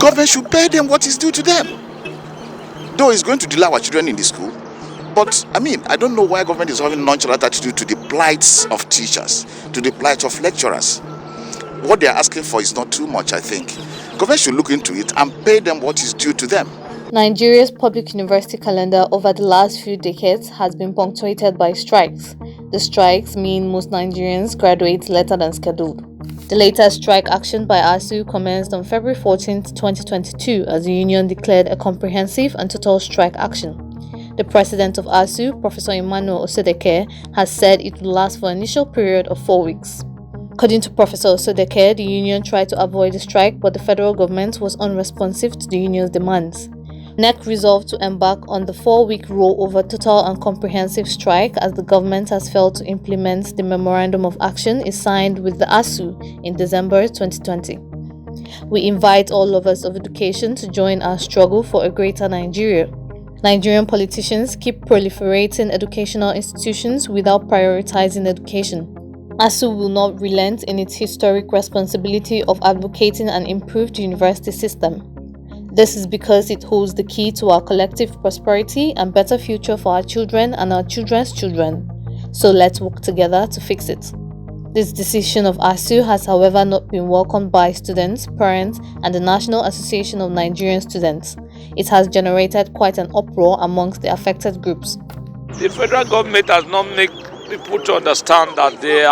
Government should pay them what is due to them. Though it's going to delay our children in the school, but I don't know why government is having nonchalant attitude to the plights of teachers, to the plight of lecturers. What they are asking for is not too much, I think. Government should look into it and pay them what is due to them. Nigeria's public university calendar over the last few decades has been punctuated by strikes. The strikes mean most Nigerians graduate later than scheduled. The latest strike action by ASUU commenced on February 14, 2022 as the union declared a comprehensive and total strike action. The President of ASUU, Professor Emmanuel Osodeke, has said it will last for an initial period of 4 weeks. According to Professor Osodeke, the union tried to avoid the strike, but the federal government was unresponsive to the union's demands. NEC resolved to embark on the 4-week rollover total and comprehensive strike as the government has failed to implement the memorandum of action it signed with the ASUU in December 2020. We invite all lovers of education to join our struggle for a greater Nigeria. Nigerian politicians keep proliferating educational institutions without prioritizing education. ASUU will not relent in its historic responsibility of advocating an improved university system. This is because it holds the key to our collective prosperity and better future for our children and our children's children. So let's work together to fix it. This decision of ASUU has, however, not been welcomed by students, parents, and the National Association of Nigerian Students. It has generated quite an uproar amongst the affected groups. The federal government has not made people to understand that they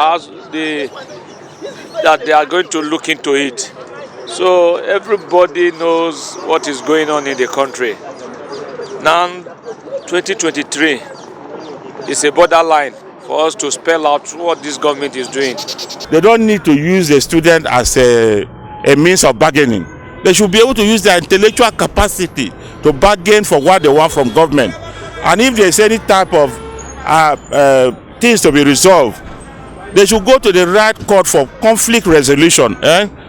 are going to look into it. So everybody knows what is going on in the country. Now, 2023 is a borderline for us to spell out what this government is doing. They don't need to use the student as a means of bargaining. They should be able to use their intellectual capacity to bargain for what they want from government. And if there's any type of things to be resolved, they should go to the right court for conflict resolution,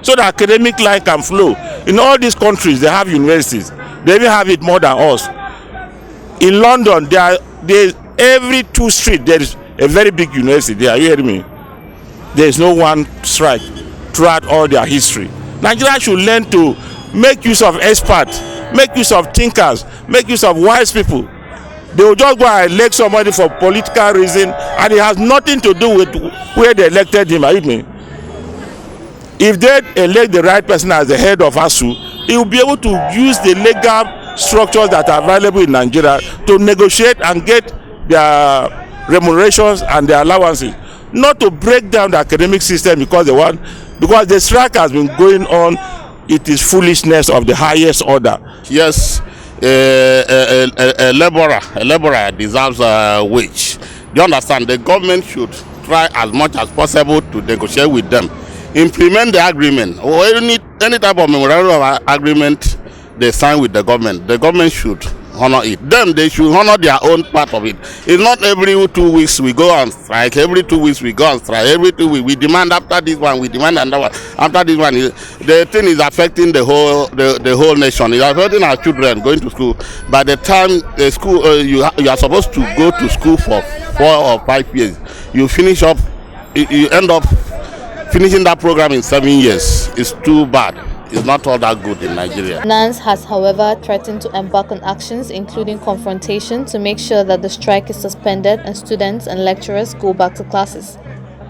so the academic life can flow. In all these countries, they have universities. They even have it more than us. In London, every 2 streets, there is a very big university. Are you hearing me? There is no one strike throughout all their history. Nigeria should learn to make use of experts, make use of thinkers, make use of wise people. They will just go and elect somebody for political reason, and it has nothing to do with where they elected him. Are you me? If they elect the right person as the head of ASUU, he will be able to use the legal structures that are available in Nigeria to negotiate and get their remunerations and their allowances. Not to break down the academic system because the strike has been going on. It is foolishness of the highest order. Yes. A laborer deserves a wage. Do you understand? The government should try as much as possible to negotiate with them, implement the agreement, or any type of memorandum of agreement they sign with the government. The government should honor it. Then they should honor their own part of it. It's not every 2 weeks we go on strike. Every 2 weeks we go on strike. Every 2 weeks we demand after this one. We demand another one. After this one, the thing is affecting the whole nation. It's affecting our children going to school. By the time the school you are supposed to go to school for 4 or 5 years, you end up finishing that program in 7 years. It's too bad. Is not all that good in Nigeria. NANS has, however, threatened to embark on actions including confrontation to make sure that the strike is suspended and students and lecturers go back to classes.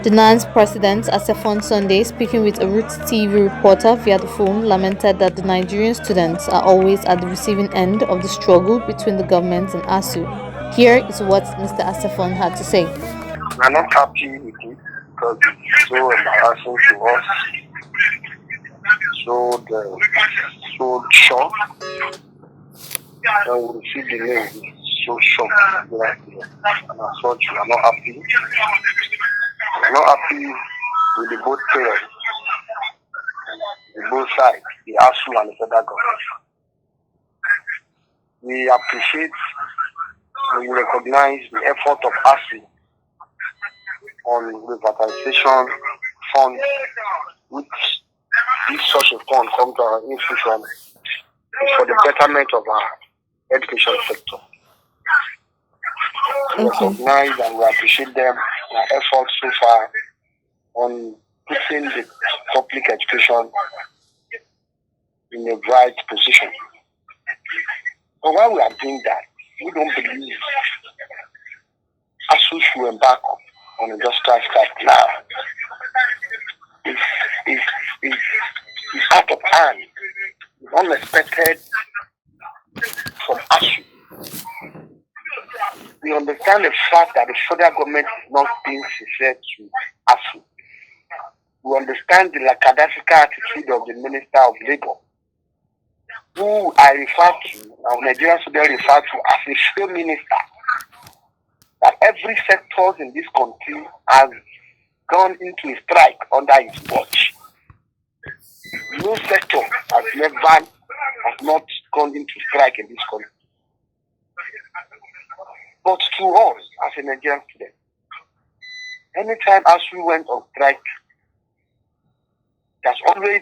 The NANS president, Asefon Sunday, speaking with a Roots TV reporter via the phone, lamented that the Nigerian students are always at the receiving end of the struggle between the government and ASUU. Here is what Mr. Asefon had to say. We are not happy with it because it's so embarrassing to us. So shocked, and we receive the news, so shocked, and as such, we are not happy. We are not happy with the both parents, the both sides, the ASUU and the federal government. We appreciate and we recognize the effort of ASUU on revitalization fund, which if such a fund comes to our institution, it's for the betterment of our education sector. We recognize and we appreciate them, their efforts so far on putting the public education in a right position. But while we are doing that, we don't believe ASUU should embark on industrial strike now. It's out of hand. It's unexpected from ASUU. We understand the fact that the federal government is not being sincere to ASUU. We understand the lackadaisical attitude of the Minister of Labour, who I refer to, our Nigerian students refer to as a failed minister. That every sector in this country has gone into a strike under his watch. No sector has not gone into strike in this country. But to us, as a Nigerian student, anytime ASUU went on strike,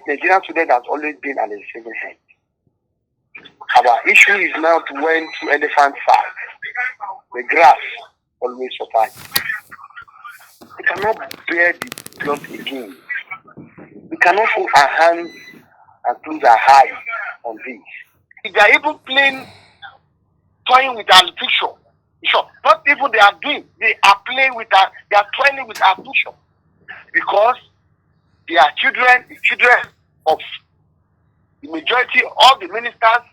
Nigerian student has always been an receiving hand. Our issue is now to went to elephant fight. The grass always survives. We cannot bear the blunt again. We cannot put our hands and close our eyes on this. If they are even toying with our future, sure, not even they are doing, they are toying with our future. Because they are children of the majority of the ministers,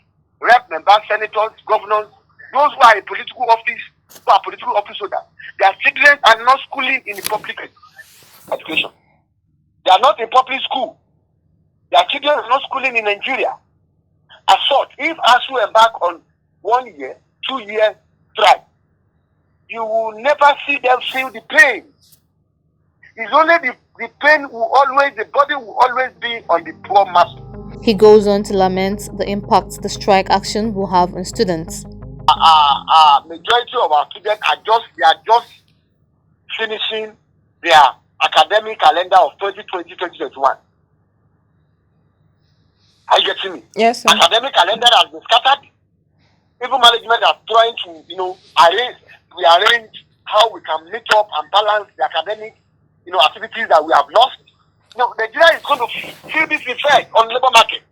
rep members, senators, governors, those who are in political office, who are political office holders. Their children are not schooling in the public education. They are not in public school. Their children are not schooling in Nigeria. As such, if ASUU embark on 1 year, 2 year strike, you will never see them feel the pain. It's only the pain the body will always be on the poor mass. He goes on to lament the impact the strike action will have on students. Majority of our students are just finishing their academic calendar of 2020-2021. Are you getting me? Yes, sir. Academic calendar has been scattered. Even management are trying to, arrange how we can meet up and balance the academic, activities that we have lost. Nigeria is going to feel this effect on the labor market.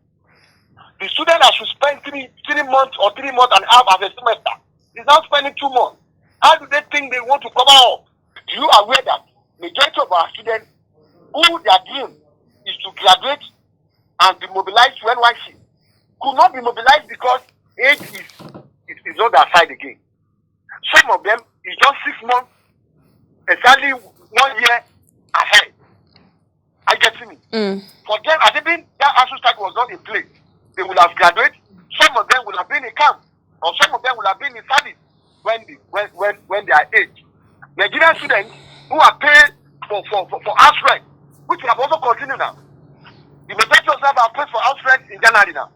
The student that should spend 3 months or 3 months and a half as a semester is now spending 2 months. How do they think they want to cover up? You are aware that majority of our students, who their dream is to graduate and be mobilized to NYC, could not be mobilized because age is not their side again. Some of them is just 6 months, exactly 1 year ahead. I get me. For them, had it been that ASUU strike was not in place, they would have graduated. Some of them would have been in camp, or some of them would have been in service when they are age. Nigerian students who are paid for house rent, which we have also continued now. The majority of them are paid for house rent in January now.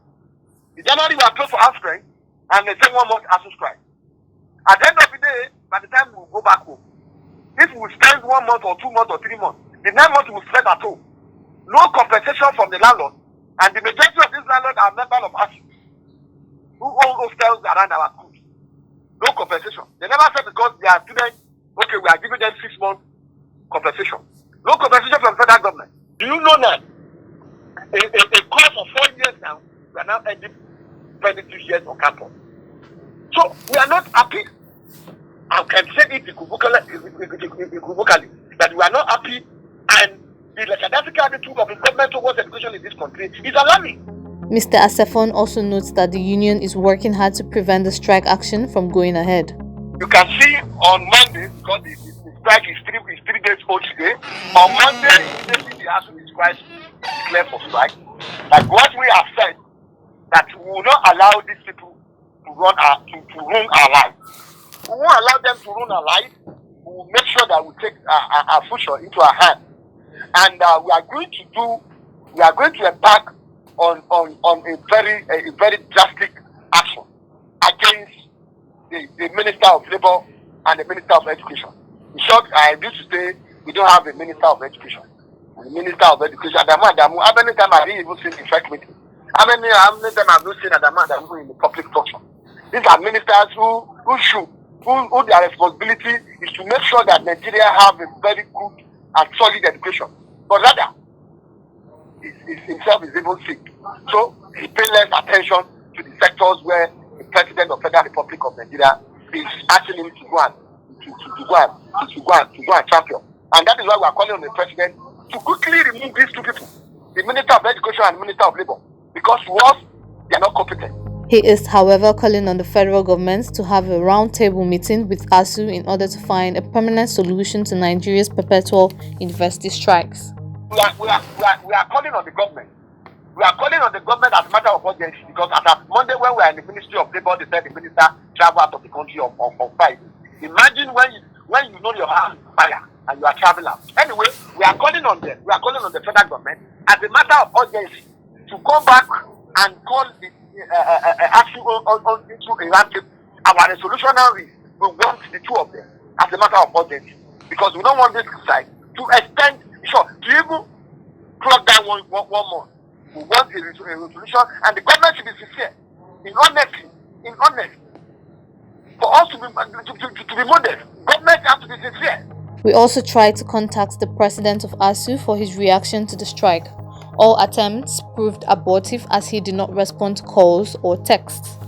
In January we are paid for house rent, and they say 1 month ASUU strike. At the end of the day, by the time we go back home, if we spend 1 month or 2 months or 3 months, the 9 months we spend at home. No compensation from the landlord. And the majority of these landlords are members of ASUU who own hostels around our schools. No compensation. They never said because they are students, okay, we are giving them 6 months compensation. No compensation from the federal government. Do you know that a course of 4 years now, we are now ending 22 years on campus. So we are not happy. I can say it equivocally that we are not happy, and the lackadaisical attitude of the government towards education in this country is alarming. Mr. Asefon also notes that the union is working hard to prevent the strike action from going ahead. You can see on Monday, because the strike is 3 days old today, on Monday, the ASUU is quite clear for strike. Like what we have said, that we will not allow these people to ruin our lives. We won't allow them to ruin our lives. We will make sure that we take our future into our hands. And we are going to embark on a very drastic action against the Minister of Labour and the Minister of Education. In short, I used to say we don't have a Minister of Education. The Minister of Education, Adamu, how many times have you even seen the first meeting? How many times have you seen Adamu in the public function? These are ministers who their responsibility is to make sure that Nigeria have a very good and solid education. But rather, himself is even sick. So he pay less attention to the sectors where the President of Federal Republic of Nigeria is asking him to go and champion. And that is why we are calling on the President to quickly remove these two people, the Minister of Education and the Minister of Labour, because to us, they are not competent. He is, however, calling on the federal government to have a roundtable meeting with ASUU in order to find a permanent solution to Nigeria's perpetual university strikes. We are calling on the government. We are calling on the government as a matter of urgency, because as of Monday, when we are in the Ministry of Labour, they said the minister travel out of the country on Friday. Imagine when you know your house is fire and you are traveling out. Anyway, we are calling on them. We are calling on the federal government as a matter of urgency to come back and call the ASUU into a roundtable. Our resolution now is we want the two of them as a matter of urgency, because we don't want this side to extend, to even plug down one month. We want a resolution, and the government should be sincere, in honesty. For us to be modest, government has to be sincere. We also tried to contact the president of ASUU for his reaction to the strike. All attempts proved abortive as he did not respond to calls or texts.